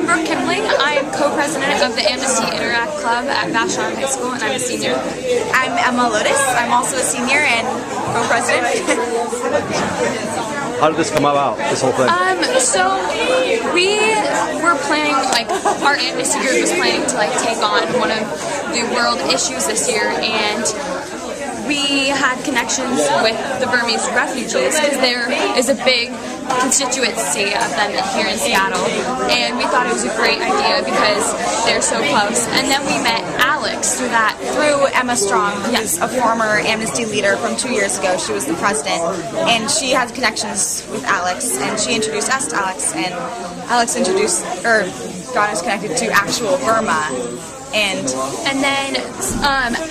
I'm co-president of the Amnesty Interact Club at Vashon High School, and I'm a senior. I'm Emma Lotus. I'm also a senior and co-president. How did this come about, this whole thing? So we were planning, our Amnesty group was planning to take on one of the world issues this year, and we had connections with the Burmese refugees because there is a big constituency of them here in Seattle, and we thought it was a great idea because they're so close. And then we met Alex through Emma Strong, who's a former Amnesty leader from 2 years ago. She was the president, and she has connections with Alex, and she introduced us to Alex, and Alex got us connected to actual Burma. And then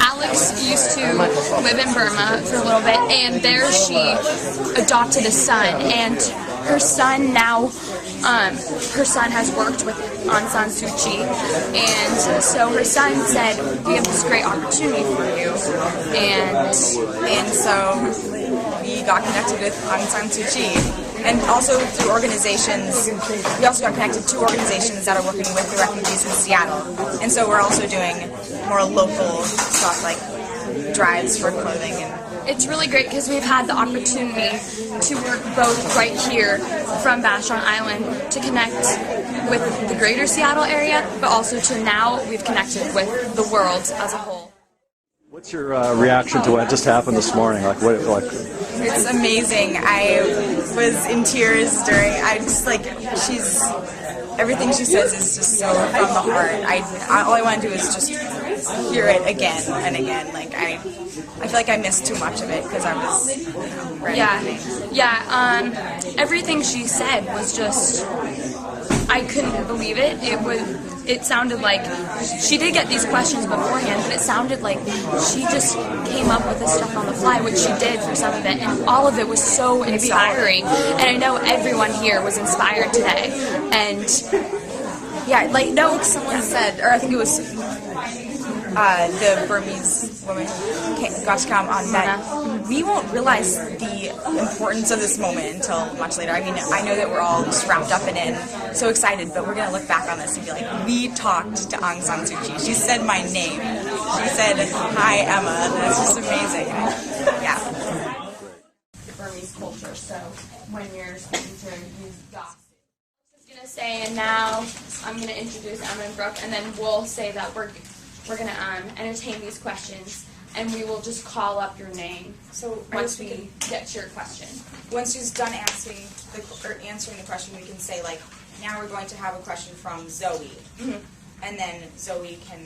Alex used to live in Burma for a little bit, and there she adopted a son, and her son now, her son has worked with Aung San Suu Kyi, and so her son said, we have this great opportunity for you, and so we got connected with Aung San Suu Kyi. And also through organizations, we also got connected to organizations that are working with the refugees in Seattle. And so we're also doing more local stuff like drives for clothing. And it's really great because we've had the opportunity to work both right here from Vashon Island to connect with the greater Seattle area, but also to now we've connected with the world as a whole. What's your reaction to what just happened this morning? It's amazing. I was in tears during. Everything she says is just so from the heart. All I want to do is just hear it again and again. I feel like I missed too much of it because I was ready. Yeah. Everything she said was just. I couldn't believe it. It sounded like she did get these questions beforehand, but it sounded like she just came up with this stuff on the fly, which she did for some of it, and all of it was so inspiring. And I know everyone here was inspired today. And someone said, or I think it was the Burmese woman got to come on that we won't realize the importance of this moment until much later. I mean, I know that we're all just wrapped up in it and so excited, but we're going to look back on this and be like, we talked to Aung San Suu Kyi. She said my name. She said, hi, Emma. That's just amazing. Yeah. The Burmese culture, so when you're speaking to use Dassk. I was going to say, and now I'm going to introduce Emma and Brooke, and then we'll say that we're going to entertain these questions, and we will just call up your name. So once we get to your question. Once she's done answering the question, we can say, now we're going to have a question from Zoe. Mm-hmm. And then Zoe can...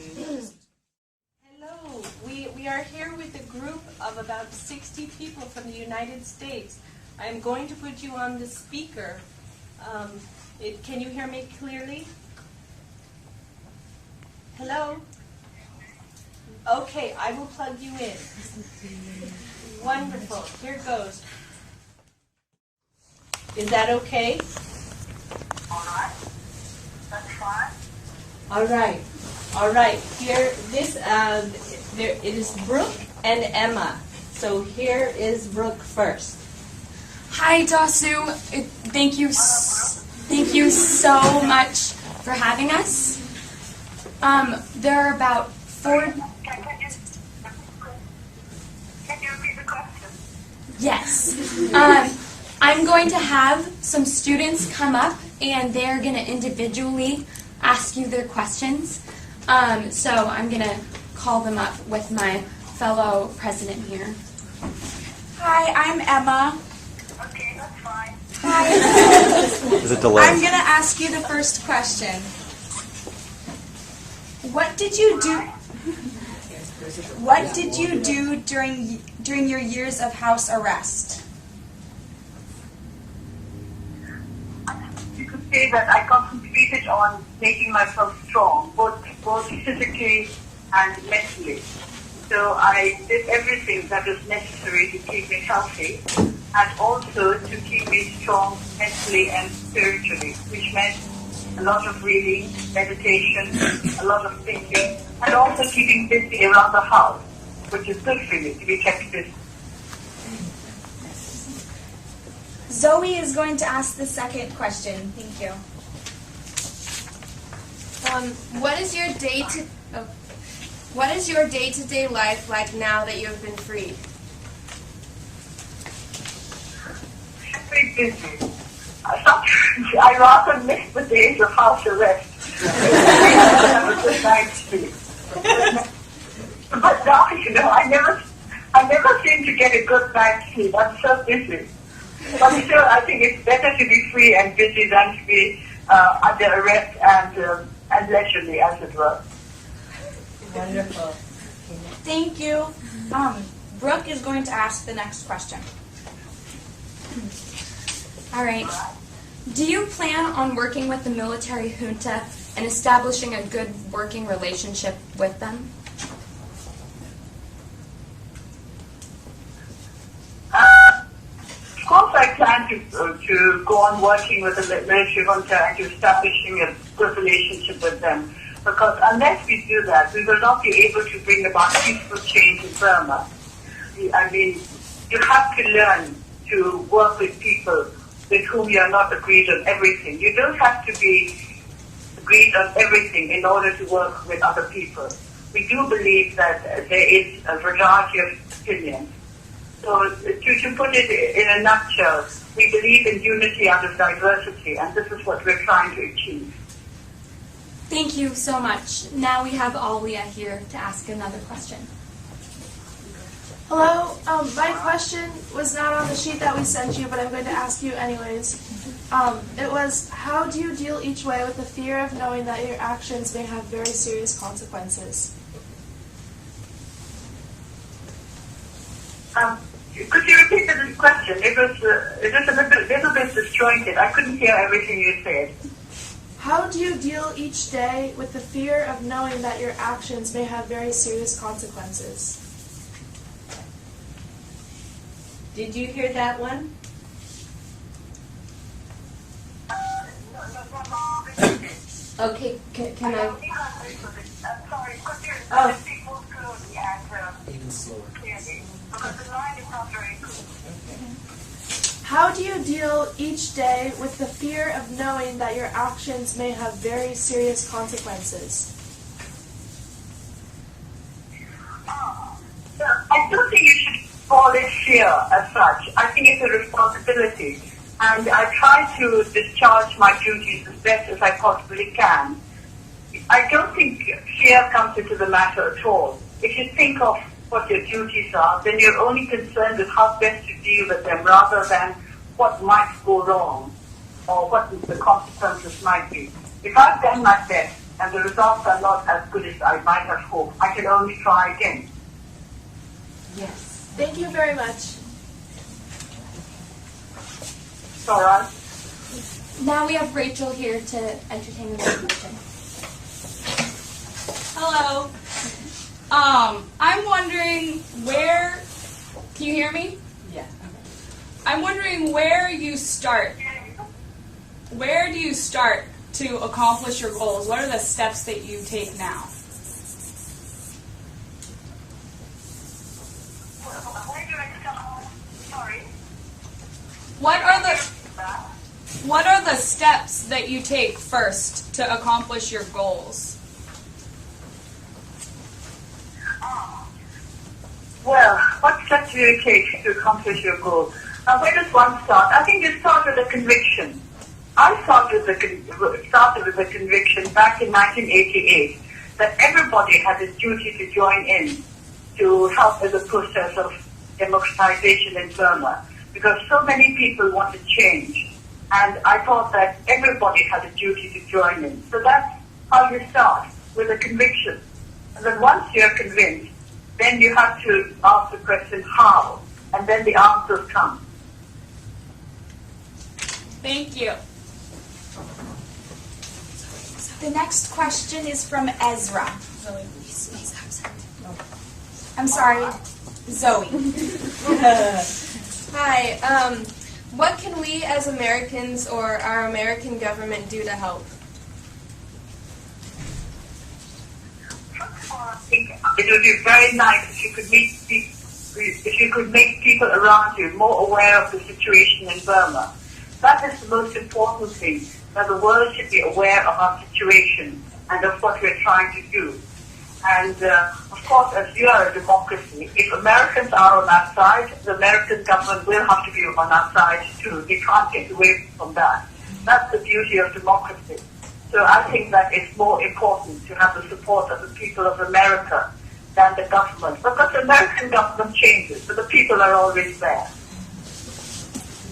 Hello. We are here with a group of about 60 people from the United States. I'm going to put you on the speaker. Can you hear me clearly? Hello? Okay, I will plug you in. Wonderful. Here goes. Is that okay? All right. That's fine. All right. All right. Here, it is Brooke and Emma. So here is Brooke first. Hi, Dasu. Thank you so much for having us. There are about 4... Can you repeat the question? Yes. I'm going to have some students come up, and they're going to individually ask you their questions. So I'm going to call them up with my fellow president here. Hi, I'm Emma. Okay, that's fine. Hi. Is it delayed? I'm going to ask you the first question. What did you do during your years of house arrest? You could say that I concentrated on making myself strong, both physically and mentally. So I did everything that was necessary to keep me healthy and also to keep me strong mentally and spiritually, which meant a lot of reading, meditation, a lot of thinking, and also keeping busy around the house, which is good for me to be kept busy. Zoe is going to ask the second question. Thank you. What is your what is your day-to-day life like now that you have been freed? Very busy. Sometimes I rather miss the days of house arrest. I have a good night's sleep. But now, I never seem to get a good night's sleep. I'm so busy. But still, I think it's better to be free and busy than to be under arrest and leisurely, as it were. Wonderful. Thank you. Brooke is going to ask the next question. All right. Do you plan on working with the military junta and establishing a good working relationship with them? Of course, I plan to go on working with the military junta and to establishing a good relationship with them. Because unless we do that, we will not be able to bring about peaceful change in Burma. I mean, you have to learn to work with people with whom you are not agreed on everything. You don't have to be agreed on everything in order to work with other people. We do believe that there is a variety of opinions. So to put it in a nutshell, we believe in unity out of diversity, and this is what we're trying to achieve. Thank you so much. Now we have Alia here to ask another question. Hello. My question was not on the sheet that we sent you, but I'm going to ask you anyways. It was, how do you deal each way with the fear of knowing that your actions may have very serious consequences? Could you repeat the question? It was a little bit disjointed. I couldn't hear everything you said. How do you deal each day with the fear of knowing that your actions may have very serious consequences? Did you hear that one? Okay, can I? Sorry, could you speak more slowly and even slower, clearly? Because the line is not very good. How do you deal each day with the fear of knowing that your actions may have very serious consequences? I don't think you should call it fear as such. I think it's a responsibility. And I try to discharge my duties as best as I possibly can. I don't think fear comes into the matter at all. If you think of what your duties are, then you're only concerned with how best to deal with them rather than what might go wrong or what the consequences might be. If I've done my best and the results are not as good as I might have hoped, I can only try again. Yes. Thank you very much. It's all right. Now we have Rachel here to entertain the next question. Hello. I'm wondering where, can you hear me? Yeah. I'm wondering where you start. Where do you start to accomplish your goals? What are the steps that you take now? Where do I start? Sorry. What are the steps that you take first to accomplish your goals? Well, what steps do you take to accomplish your goal? Where does one start? I think you start with a conviction. I started with the conviction back in 1988 that everybody had a duty to join in to help with the process of democratization in Burma, because so many people wanted change. And I thought that everybody had a duty to join in. So that's how you start, with a conviction. And then once you're convinced, then you have to ask the question, how? And then the answers come. Thank you. The next question is from Ezra. I'm sorry, Zoe. Hi. What can we as Americans or our American government do to help? It would be very nice if you could make people around you more aware of the situation in Burma. That is the most important thing, that the world should be aware of our situation and of what we're trying to do. And of course, as you are a democracy, if Americans are on our side, the American government will have to be on our side too. We can't get away from that. That's the beauty of democracy. So I think that it's more important to have the support of the people of America than the government. Because the American government changes, but the people are always there.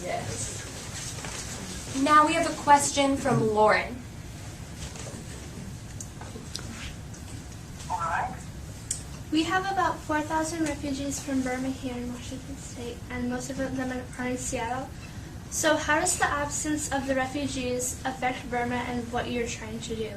Yes. Now we have a question from Lauren. All right. We have about 4,000 refugees from Burma here in Washington State, and most of them are in Seattle. So how does the absence of the refugees affect Burma and what you're trying to do?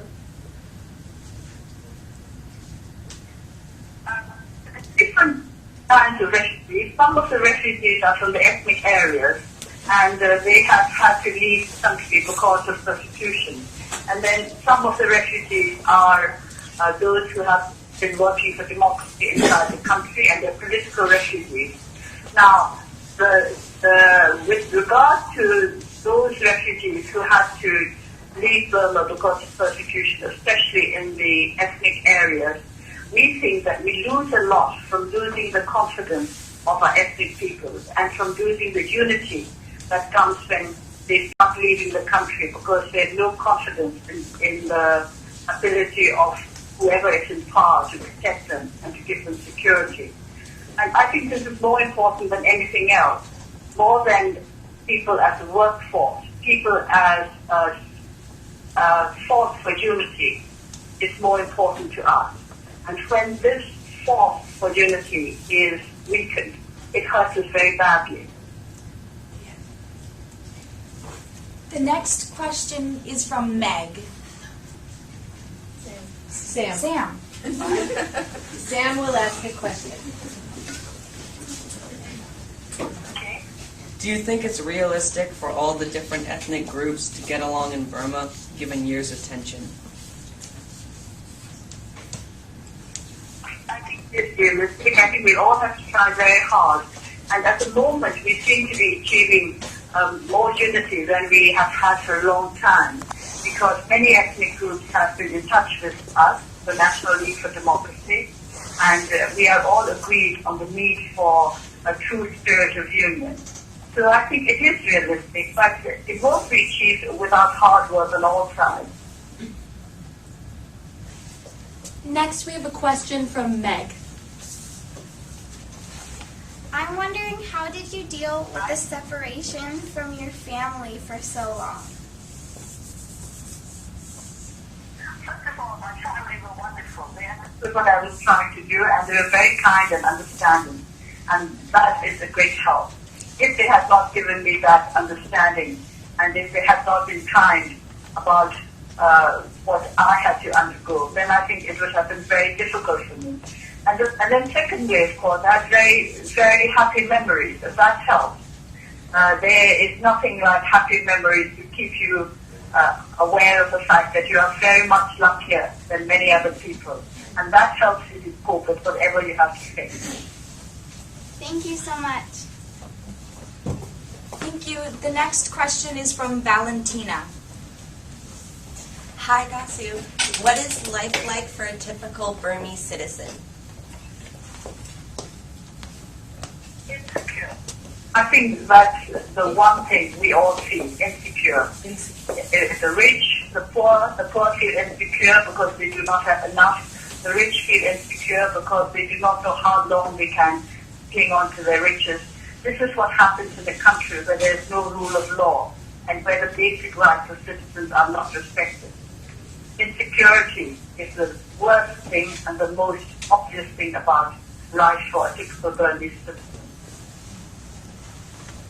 Different kinds of refugees. Some of the refugees are from the ethnic areas, and they have had to leave the country because of persecution. And then some of the refugees are those who have been working for democracy inside the country, and they're political refugees. Now, with regard to those refugees who had to leave Burma because of persecution, especially in the ethnic areas, we think that we lose a lot from losing the confidence of our ethnic peoples and from losing the unity that comes when they start leaving the country because they have no confidence in the ability of whoever is in power to protect them and to give them security. And I think this is more important than anything else, more than people as a workforce, people as a force for unity is more important to us. And when this force for unity is weakened, it hurts us very badly. The next question is from Meg. Sam. Sam. Sam will ask a question. Okay? Do you think it's realistic for all the different ethnic groups to get along in Burma, given years of tension? I think it's realistic. I think we all have to try very hard. And at the moment, we seem to be achieving more unity than we have had for a long time, because many ethnic groups have been in touch with us, the National League for Democracy, and we are all agreed on the need for a true spirit of union. So I think it is realistic, but it won't be achieved without hard work on all sides. Next, we have a question from Meg. I'm wondering, how did you deal with the separation from your family for so long? First of all, my family were wonderful. They understood what I was trying to do, and they were very kind and understanding. And that is a great help. If they had not given me that understanding, and if they had not been kind about what I had to undergo, then I think it would have been very difficult for me. And then secondly, of course, I had very, very happy memories, and that helps. There is nothing like happy memories to keep you aware of the fact that you are very much luckier than many other people. And that helps you to cope with whatever you have to face. Thank you so much. Thank you. The next question is from Valentina. Hi, Gasu. What is life like for a typical Burmese citizen? Insecure. I think that's the one thing we all feel, insecure. The rich, the poor feel insecure because they do not have enough. The rich feel insecure because they do not know how long they can cling on to their riches. This is what happens in a country where there is no rule of law and where the basic rights of citizens are not respected. Insecurity is the worst thing and the most obvious thing about life for a typical Burmese citizen.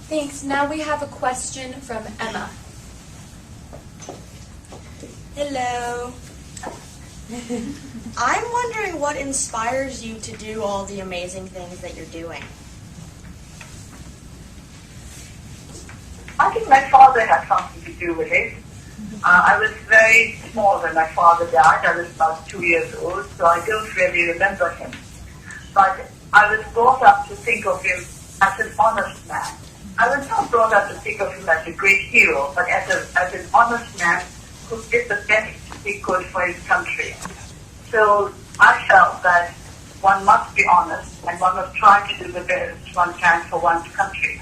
Thanks. Now we have a question from Emma. Hello. I'm wondering what inspires you to do all the amazing things that you're doing. I think my father had something to do with it. I was very small when my father died. I was about 2 years old, so I don't really remember him. But I was brought up to think of him as an honest man. I was not brought up to think of him as a great hero, but as an honest man who did the best seek good for his country. So I felt that one must be honest and one must try to do the best one can for one's country.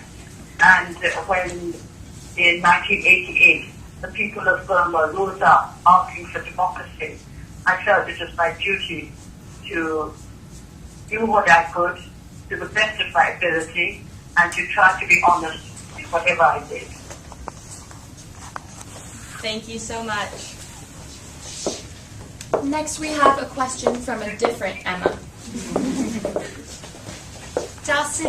And when in 1988 the people of Burma rose up asking for democracy, I felt it was my duty to do what I could to the best of my ability and to try to be honest in whatever I did. Thank you so much. Next, we have a question from a different Emma. Dassk,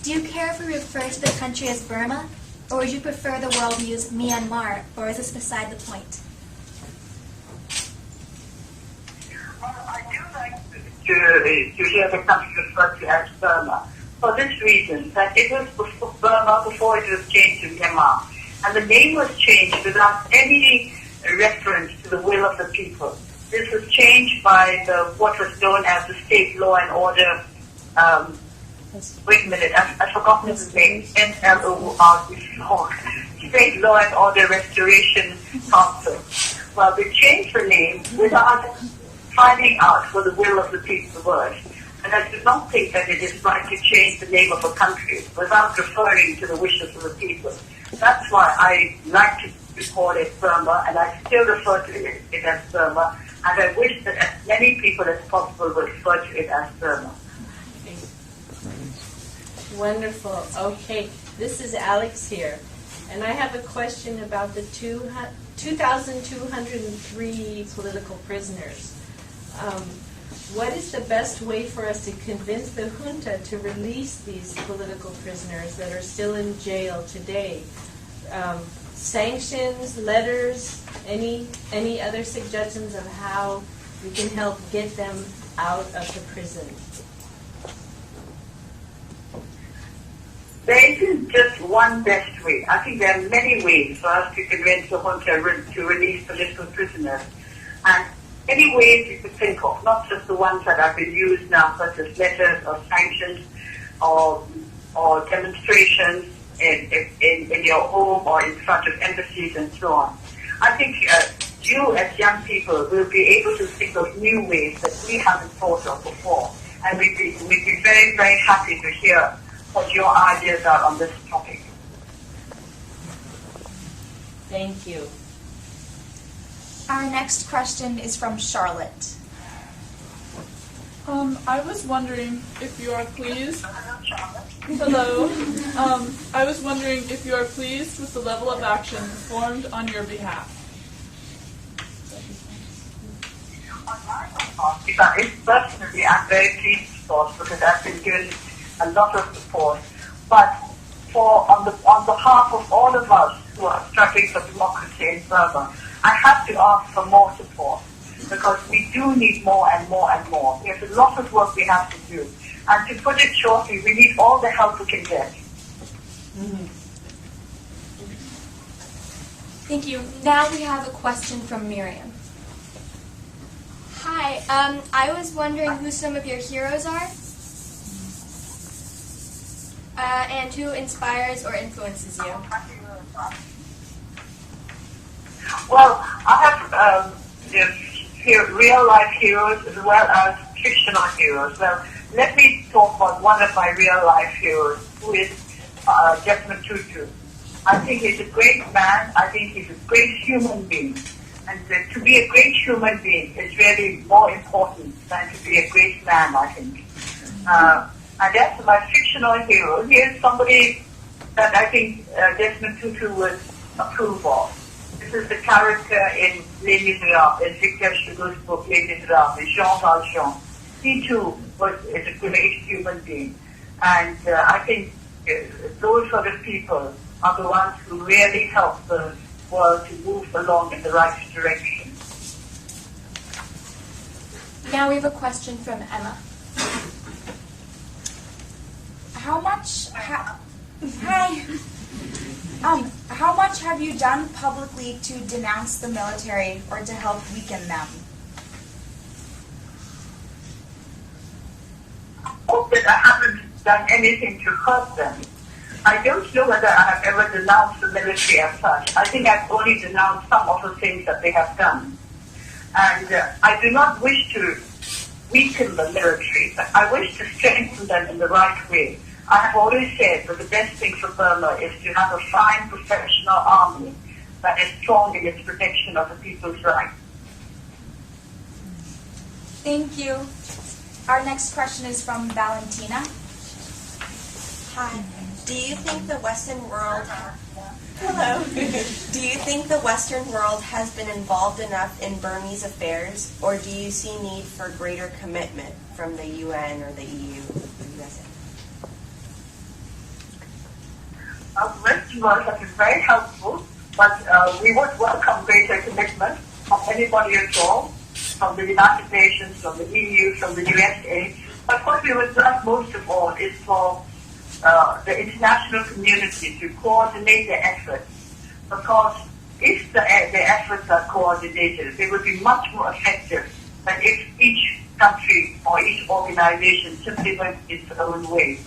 do you care if we refer to the country as Burma, or would you prefer the world use Myanmar, or is this beside the point? Well, I do like to hear the country referred to as Burma for this reason, that it was Burma before it was changed to Myanmar. And the name was changed without any reference to the will of the people. This was changed by what was known as the State Law and Order, wait a minute, I've forgotten his name, NLOR, State Law and Order Restoration Council. Well, they changed the name without finding out for the will of the people were. And I do not think that it is right to change the name of a country without referring to the wishes of the people. That's why I like to call it Burma, and I still refer to it as Burma, and I wish that as many people as possible would refer to it as Burma. Wonderful. Okay, this is Alex here, and I have a question about the 2,203 political prisoners. What is the best way for us to convince the junta to release these political prisoners that are still in jail today? Sanctions, letters, any other suggestions of how we can help get them out of the prison? There isn't just one best way. I think there are many ways for us to convince the junta to release political prisoners. And any ways you could think of, not just the ones that have been used now, such as letters or sanctions or demonstrations in your home or in front of embassies and so on. I think you as young people will be able to think of new ways that we haven't thought of before. And we'd be very, very happy to hear what your ideas are on this topic. Thank you. Our next question is from Charlotte. I was wondering if you are pleased. Hello. I was wondering if you are pleased with the level of action performed on your behalf. Personally, I'm very pleased, of course, because I've been given a lot of support. But on behalf of all of us who are struggling for democracy in Burma, I have to ask for more support, because we do need more and more and more. There's a lot of work we have to do. And to put it shortly, we need all the help we can get. Thank you. Now we have a question from Miriam. Hi, I was wondering who some of your heroes are, and who inspires or influences you. Well, I have real-life heroes as well as fictional heroes. Well, let me talk about one of my real-life heroes, who is Desmond Tutu. I think he's a great man. I think he's a great human being. And to be a great human being is really more important than to be a great man, I think. And that's my fictional hero. He is somebody that I think Desmond Tutu would approve of. This is the character in Les Miserables, in Victor Hugo's book Les Miserables, Jean Valjean. He too is a great human being. And I think those sort of people are the ones who really help the world to move along in the right direction. Now we have a question from Emma. How much have you done publicly to denounce the military or to help weaken them? I hope that I haven't done anything to hurt them. I don't know whether I have ever denounced the military as such. I think I've only denounced some of the things that they have done. And I do not wish to weaken the military, but I wish to strengthen them in the right way. I have always said that the best thing for Burma is to have a fine professional army that is strong in its protection of the people's rights. Thank you. Our next question is from Valentina. Hi. Do you think the Western world... Hello. Do you think the Western world has been involved enough in Burmese affairs, or do you see need for greater commitment from the UN or the EU or the USA? The Western world has been very helpful, but we would welcome greater commitment from anybody at all, from the United Nations, from the EU, from the USA. But what we would like most of all is for the international community to coordinate their efforts, because if the efforts are coordinated, they will be much more effective than if each country or each organization simply went its own way.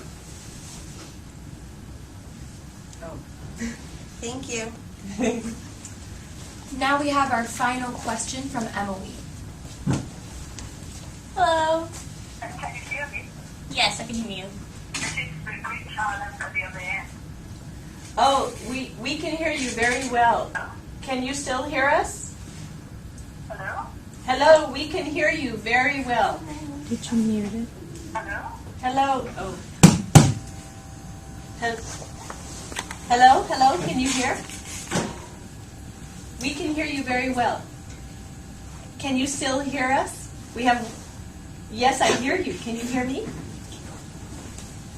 Thank you. Now we have our final question from Emily. Hello. Can you hear me? Yes, I can hear you. Oh, we can hear you very well. Can you still hear us? Hello? Hello, we can hear you very well. Did you mute it? Hello? Hello. Oh. Hello, hello, can you hear? We can hear you very well. Can you still hear us? We have... Yes, I hear you. Can you hear me?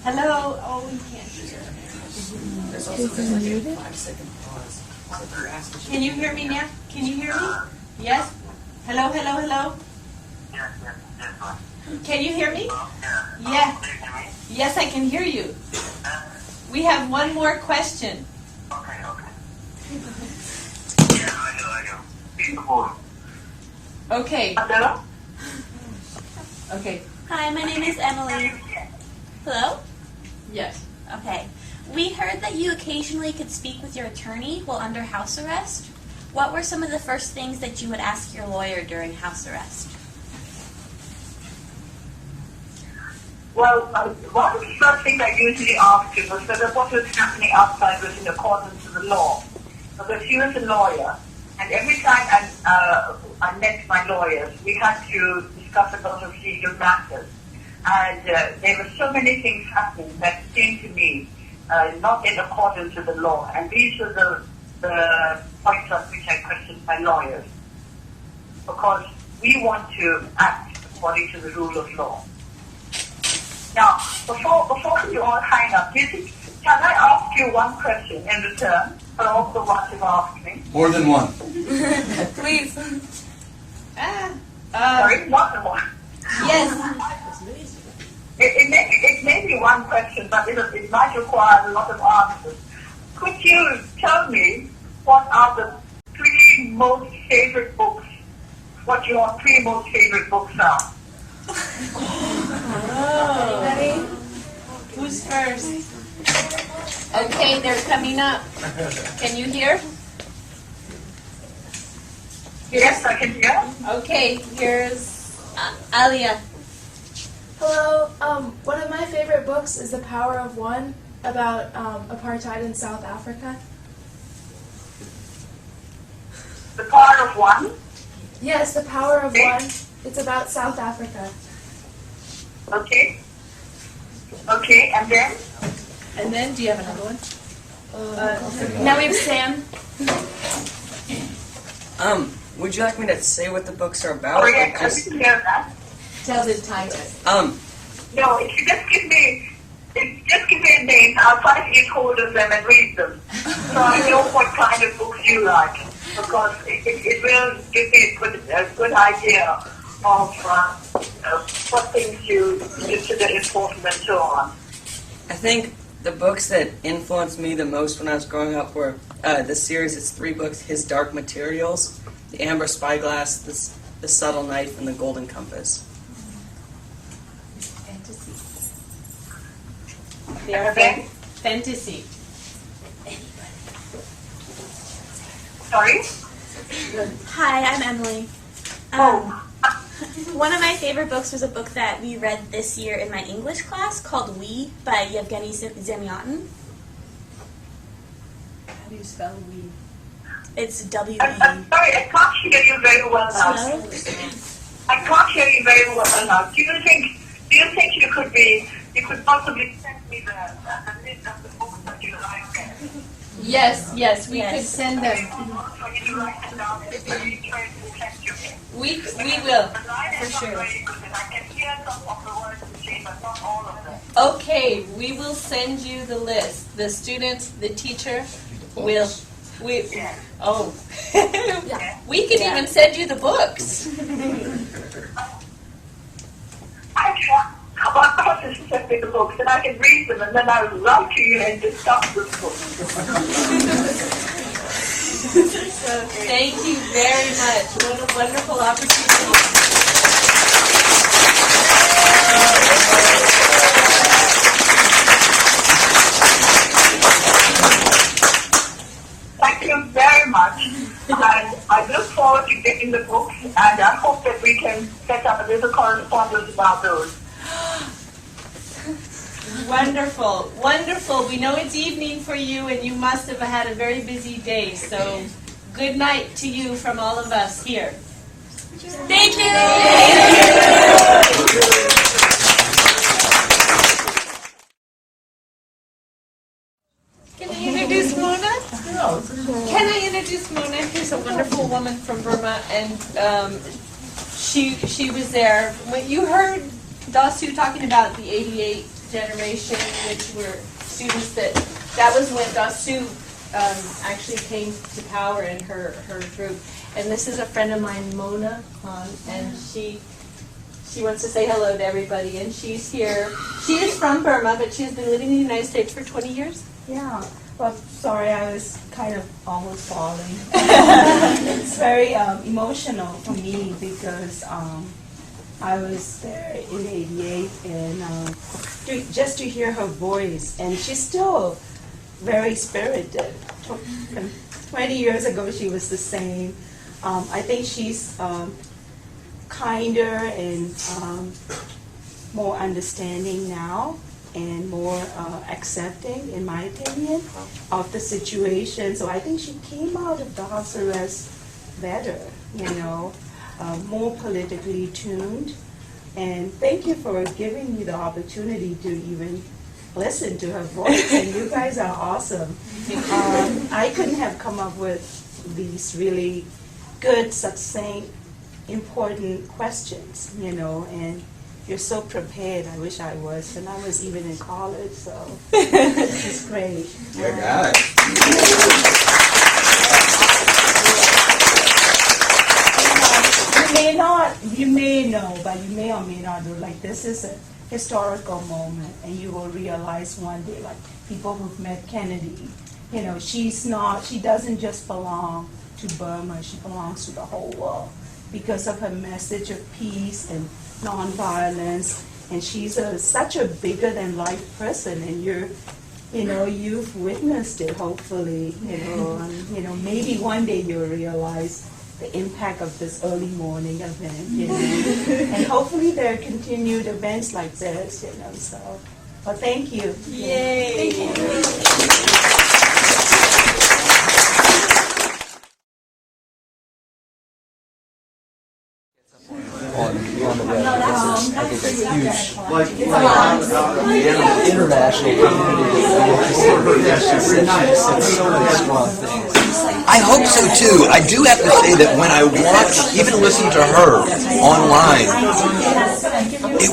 Hello? Oh, we can't hear. There's also like a 5-second pause. So you're asking- Can you hear me now? Can you hear me? Yes? Hello, hello, hello? Can you hear me? Yeah. Yes, I can hear you. We have one more question. Okay. Hello? Okay. Hi, my name is Emily. Hello? Yes. Okay. We heard that you occasionally could speak with your attorney while under house arrest. What were some of the first things that you would ask your lawyer during house arrest? Well, one of the first things I usually asked him was whether what was happening outside was in accordance with the law. Because he was a lawyer, and every time I met my lawyers, we had to discuss a lot of legal matters. And there were so many things happening that seemed to me not in accordance with the law. And these were the points on which I questioned my lawyers. Because we want to act according to the rule of law. Now, before you all hang up, can I ask you one question in return for all the ones you've asked me? More than one. Please. Sorry, more than one. Yes. It may be one question, but it might require a lot of answers. Could you tell me what are the 3 most favorite books, what your 3 most favorite books are? Anybody? Who's first? Okay, they're coming up. Can you hear? Yes, I can hear. Okay, here's Alia. Hello. One of my favorite books is The Power of One, about apartheid in South Africa. The Power of One? Yes, The Power of One. It's about South Africa. Okay. Okay, and then? And then, do you have another one? Now we have Sam. Would you like me to say what the books are about? Oh, or yes, I just, didn't hear that. Tell the title. No, if you just give me a name, I'll try to get hold of them and read them. So I know what kind of books you like, because it will give me a good idea of what things you consider important and so on. I think the books that influenced me the most when I was growing up were the series. It's 3 books: His Dark Materials, The Amber Spyglass, The Subtle Knife, and The Golden Compass. They're fantasy? Sorry? Hi, I'm Emily. One of my favorite books was a book that we read this year in my English class called We by Yevgeny Zamyatin. How do you spell we? It's W-E. I'm sorry, I can't hear you very well now. I can't hear you very well now. Do you think you could possibly send me the list of the books that you like? Yes, we could send them. We will, for sure. Okay, we will send you the list. The students, the teacher will. We can even send you the books. I want to send me the books and I can read them and then I will write to you and discuss the books. Thank you very much. What a wonderful opportunity. Thank you very much. And I look forward to getting the books and I hope that we can set up a little correspondence about those. Wonderful, wonderful. We know it's evening for you and you must have had a very busy day. So good night to you from all of us here. Thank you! Can I introduce Mona? Can I introduce Mona? She's a wonderful woman from Burma, and she was there. When you heard Dassk talking about the 88 generation, which were students that was when Dassk actually came to power in her group. And this is a friend of mine, Mona, and she wants to say hello to everybody. And she's here. She is from Burma, but she's been living in the United States for 20 years. Yeah, well, sorry, I was kind of almost falling. It's very emotional for me because I was there in '88 and just to hear her voice, and she's still very spirited. 20 years ago, she was the same. I think she's kinder and more understanding now, and more accepting, in my opinion, of the situation. So I think she came out of the house arrest better, more politically tuned. And thank you for giving me the opportunity to even listen to her voice. And you guys are awesome. I couldn't have come up with these really good, succinct, important questions, and you're so prepared. I wish I was, and I was even in college, so it's great. Good guy. You may know, but you may or may not know, like this is a historical moment, and you will realize one day, like people who've met Kennedy, she doesn't just belong to Burma, she belongs to the whole world because of her message of peace and nonviolence, and she's such a bigger than life person, and you've witnessed it, hopefully, and, maybe one day you'll realize the impact of this early morning event, and hopefully there are continued events like this, so, well, thank you. Yay. Thank you. On the web. I think that's huge. Like the international community. It's so many strong things. I hope so too. I do have to say that when I watch, even listen to her online, it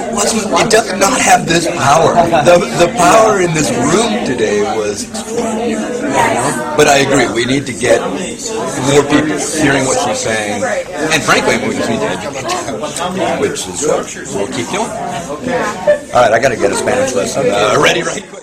does not have this power. The power in this room today was extraordinary. But I agree, we need to get more people hearing what she's saying. And frankly, we just need to educate them, which is what we'll keep doing. All right, I got to get a Spanish lesson ready right quick.